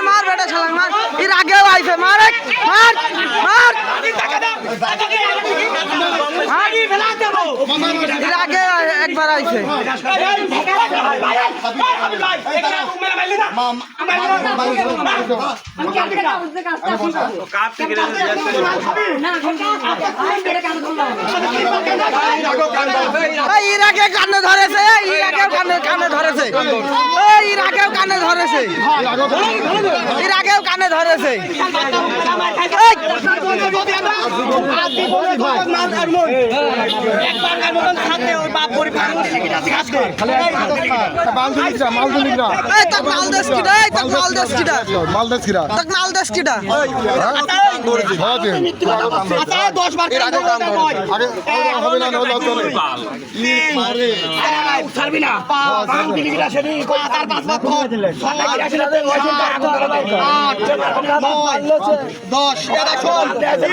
मार बेटा छलांग मार फिर आगे आइसे मार मार मार फिर आगे एक बार आइसे ইরাকে কানে ধরেছে ইরাকে কানে ধরেছে ইরাকেও কানে ধরেছে ইরাকেও কানে ধরেছে